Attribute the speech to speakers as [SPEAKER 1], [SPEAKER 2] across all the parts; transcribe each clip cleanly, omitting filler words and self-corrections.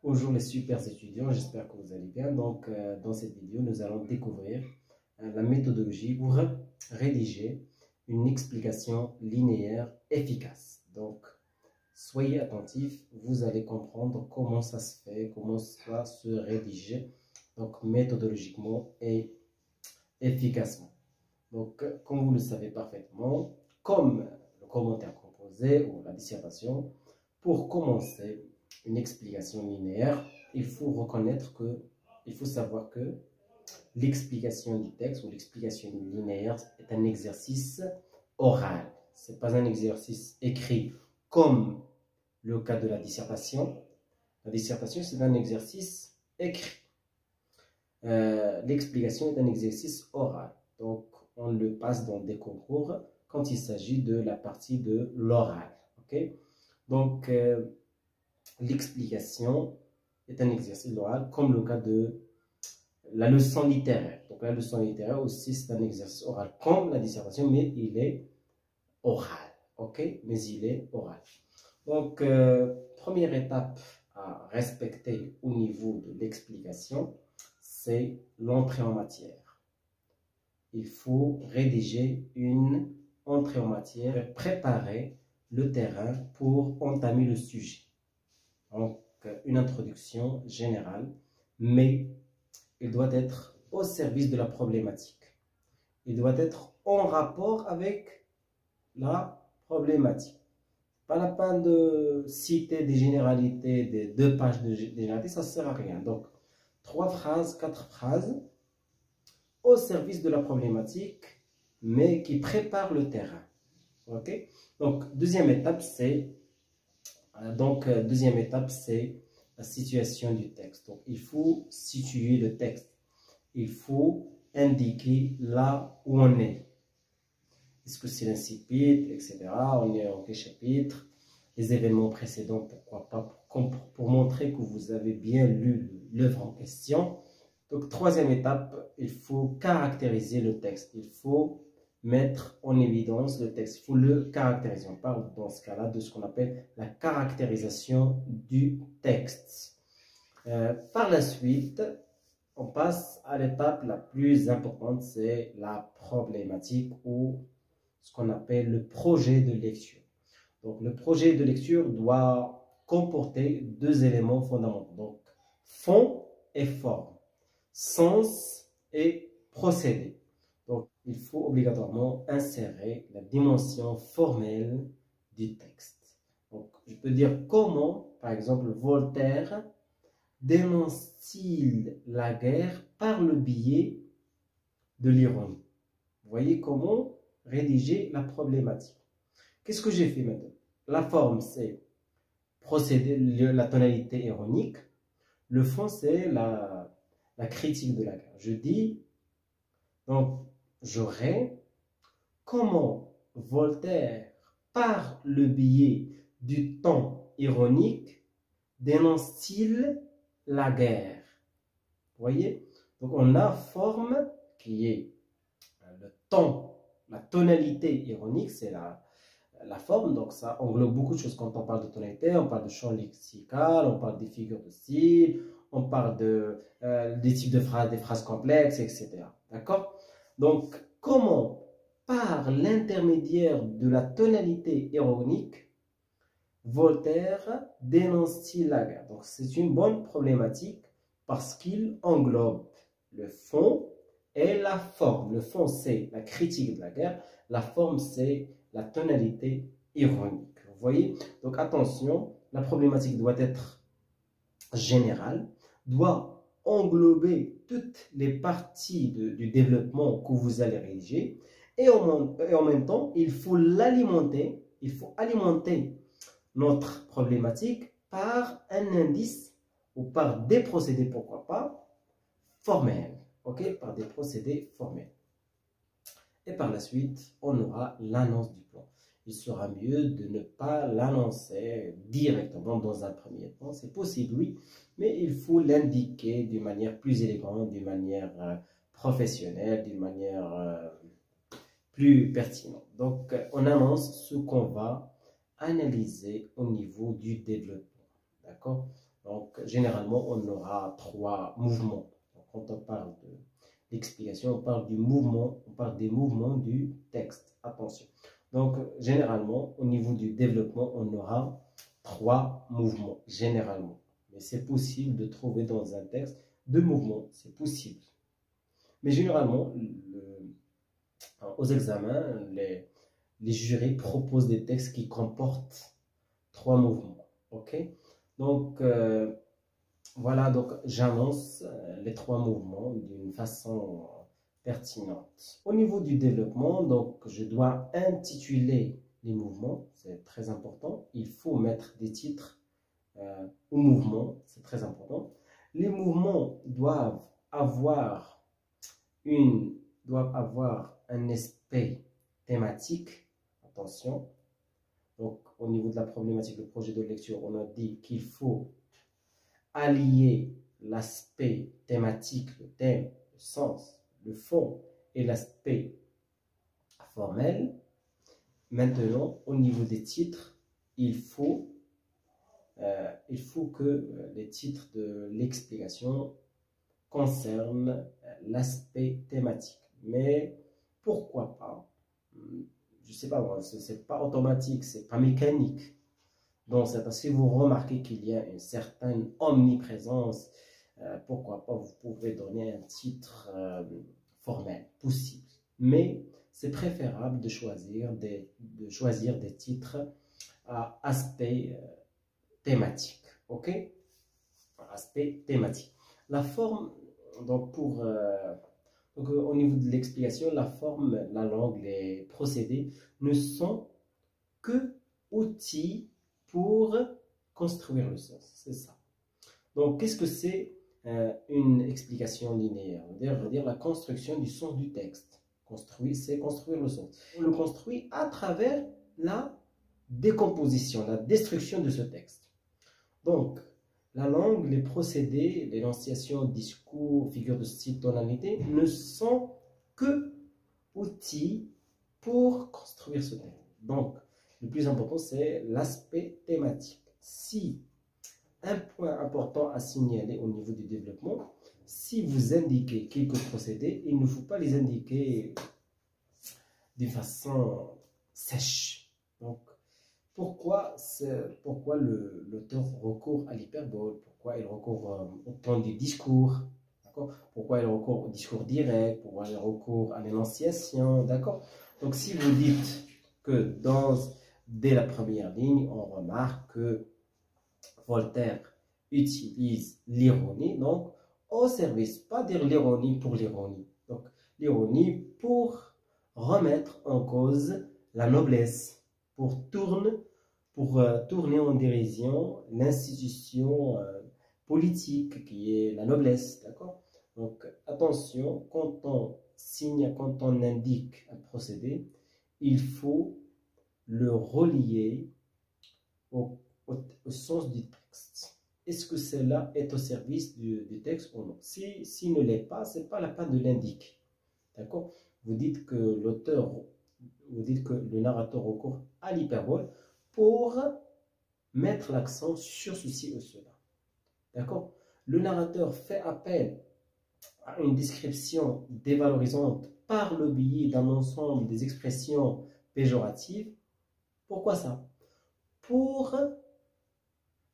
[SPEAKER 1] Bonjour les super étudiants, j'espère que vous allez bien. Donc, dans cette vidéo, nous allons découvrir la méthodologie pour rédiger une explication linéaire efficace. Donc, soyez attentifs, vous allez comprendre comment ça se fait, comment ça se rédige, donc méthodologiquement et efficacement. Donc, comme vous le savez parfaitement, comme le commentaire composé ou la dissertation, pour commencer une explication linéaire, il faut savoir que l'explication du texte ou l'explication linéaire est un exercice oral. Ce n'est pas un exercice écrit comme le cas de la dissertation. La dissertation, c'est un exercice écrit. L'explication est un exercice oral. Donc, on le passe dans des concours quand il s'agit de la partie de l'oral. Okay? Donc, l'explication est un exercice oral comme le cas de la leçon littéraire. Donc, la leçon littéraire aussi, c'est un exercice oral comme la dissertation, mais il est oral. Ok? Mais il est oral. Donc, première étape à respecter au niveau de l'explication, c'est l'entrée en matière. Il faut rédiger une entrée en matière, préparer le terrain pour entamer le sujet. Donc, une introduction générale, mais il doit être au service de la problématique. Il doit être en rapport avec la problématique. Pas la peine de citer des généralités, des 2 pages de généralité, ça ne sert à rien. Donc, 3 phrases, 4 phrases au service de la problématique, mais qui préparent le terrain. Ok? Donc, deuxième étape, c'est la situation du texte. Donc, il faut situer le texte. Il faut indiquer là où on est. Est-ce que c'est l'incipit, etc. On est en quel chapitre? Les événements précédents, pourquoi pas, pour montrer que vous avez bien lu l'œuvre en question. Donc, troisième étape, il faut caractériser le texte. Il faut mettre en évidence le texte. Il faut le caractériser. On parle dans ce cas-là de ce qu'on appelle la caractérisation du texte. Par la suite, on passe à l'étape la plus importante, c'est la problématique ou ce qu'on appelle le projet de lecture. Donc, le projet de lecture doit comporter 2 éléments fondamentaux. Donc, fond et forme, sens et procédé. Donc, il faut obligatoirement insérer la dimension formelle du texte. Donc, je peux dire comment, par exemple, Voltaire dénonce-t-il la guerre par le biais de l'ironie. Vous voyez comment rédiger la problématique. Qu'est-ce que j'ai fait maintenant? La forme, c'est procéder, la tonalité ironique. Le fond, c'est la critique de la guerre. Je dis, donc, j'aurais comment Voltaire, par le biais du ton ironique, dénonce-t-il la guerre? Vous voyez? Donc, on a forme qui est le ton, la tonalité ironique, c'est la forme, donc ça englobe beaucoup de choses. Quand on parle de tonalité, on parle de champ lexical, on parle des figures de style, on parle des types de phrases, des phrases complexes, etc. D'accord? Donc, comment, par l'intermédiaire de la tonalité ironique, Voltaire dénonce-t-il la guerre? Donc, c'est une bonne problématique parce qu'il englobe le fond et la forme. Le fond, c'est la critique de la guerre. La forme, c'est la tonalité ironique. Vous voyez? Donc, attention, la problématique doit être générale, doit englober toutes les parties du développement que vous allez rédiger. Et en même temps, il faut l'alimenter, il faut alimenter notre problématique par un indice ou par des procédés, pourquoi pas, formels. Ok, par des procédés formels. Et par la suite, on aura l'annonce du plan. Il sera mieux de ne pas l'annoncer directement dans un premier temps. C'est possible, oui, mais il faut l'indiquer d'une manière plus élégante, d'une manière professionnelle, d'une manière plus pertinente. Donc, on annonce ce qu'on va analyser au niveau du développement. D'accord? Donc, Donc, généralement, on aura 3 mouvements. Donc, quand on parle de l'explication, on parle du mouvement, on parle des mouvements du texte. Attention. Donc, généralement, au niveau du développement, on aura 3 mouvements, généralement. Mais c'est possible de trouver dans un texte 2 mouvements, c'est possible. Mais généralement, aux examens, les jurys proposent des textes qui comportent 3 mouvements. Ok? Donc, voilà, donc j'annonce les 3 mouvements d'une façon pertinente. Au niveau du développement, donc je dois intituler les mouvements, c'est très important. Il faut mettre des titres aux mouvements, c'est très important. Les mouvements doivent avoir un aspect thématique. Attention. Donc, au niveau de la problématique du projet de lecture, on a dit qu'il faut allier l'aspect thématique, le thème, le sens, le fond et l'aspect formel. Maintenant, au niveau des titres, il faut que les titres de l'explication concernent l'aspect thématique. Mais pourquoi pas? Je ne sais pas, ce n'est pas automatique, ce n'est pas mécanique. Donc, c'est parce que vous remarquez qu'il y a une certaine omniprésence, pourquoi pas, vous pouvez donner un titre formel, possible. Mais c'est préférable de choisir des titres à aspect thématique. Ok? Aspect thématique. La forme, donc au niveau de l'explication, la forme, la langue, les procédés ne sont que outils pour construire le sens. C'est ça. Donc, qu'est-ce que c'est une explication linéaire? On veut dire la construction du sens du texte. C'est construire le sens. On le construit à travers la décomposition, la destruction de ce texte. Donc, la langue, les procédés, l'énonciation, discours, figure de style, tonalité ne sont que outils pour construire ce texte. Donc, le plus important, c'est l'aspect thématique. Si un point important à signaler au niveau du développement, si vous indiquez quelques procédés, il ne faut pas les indiquer de façon sèche. Donc, pourquoi l'auteur recourt à l'hyperbole? Pourquoi il recourt au temps du discours? Pourquoi il recourt au discours direct? Pourquoi il recourt à l'énonciation? D'accord? Donc, si vous dites que dès la première ligne, on remarque que Voltaire utilise l'ironie, donc au service, pas dire l'ironie pour l'ironie. Donc, l'ironie pour remettre en cause la noblesse, pour tourner en dérision l'institution politique qui est la noblesse, d'accord? Donc attention, quand on indique un procédé, il faut le relier au sens du texte. Est-ce que cela est au service du texte ou non? S'il ne l'est pas, ce n'est pas la peine de l'indiquer, d'accord? Vous dites que le narrateur recourt à l'hyperbole pour mettre l'accent sur ceci ou cela. D'accord? Le narrateur fait appel à une description dévalorisante par le biais d'un ensemble des expressions péjoratives. Pourquoi ça? Pour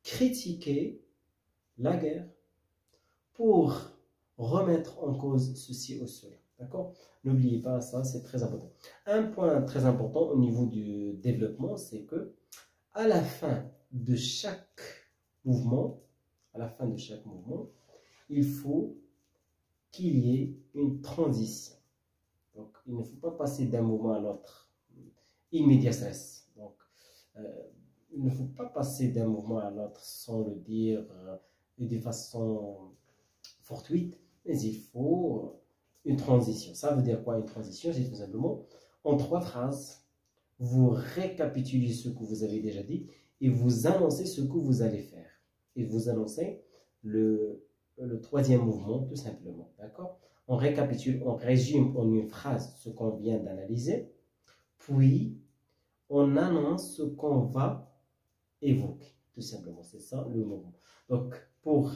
[SPEAKER 1] critiquer la guerre, pour remettre en cause ceci ou cela. D'accord? N'oubliez pas ça, c'est très important. Un point très important au niveau du développement, c'est que à la fin de chaque mouvement, il faut qu'il y ait une transition. Donc, il ne faut pas passer d'un mouvement à l'autre immédiatement. Donc, il ne faut pas passer d'un mouvement à l'autre sans le dire de façon fortuite, mais il faut une transition. Ça veut dire quoi une transition? C'est tout simplement en 3 phrases, vous récapitulez ce que vous avez déjà dit et vous annoncez ce que vous allez faire. Et vous annoncez le 3e mouvement, tout simplement. D'accord? On récapitule, on résume en une phrase ce qu'on vient d'analyser, puis on annonce ce qu'on va évoquer. Tout simplement, c'est ça le mouvement. Donc, pour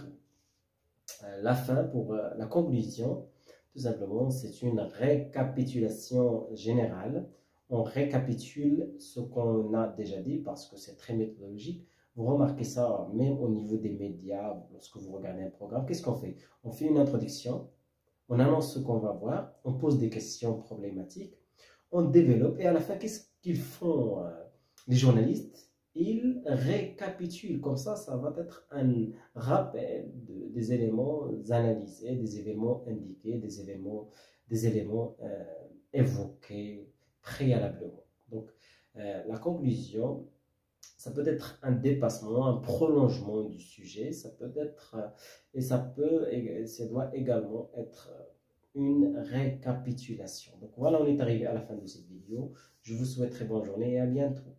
[SPEAKER 1] la fin, pour la conclusion, tout simplement, c'est une récapitulation générale. On récapitule ce qu'on a déjà dit parce que c'est très méthodologique. Vous remarquez ça même au niveau des médias, lorsque vous regardez un programme. Qu'est-ce qu'on fait? On fait une introduction, on annonce ce qu'on va voir, on pose des questions problématiques, on développe et à la fin, qu'est-ce qu'ils font les journalistes? Ils récapitulent. Comme ça va être un rappel des éléments analysés, des éléments indiqués, des éléments évoqués préalablement. Donc, la conclusion, ça peut être un dépassement, un prolongement du sujet, ça peut être, ça doit également être une récapitulation. Donc voilà, on est arrivé à la fin de cette vidéo. Je vous souhaite très bonne journée et à bientôt.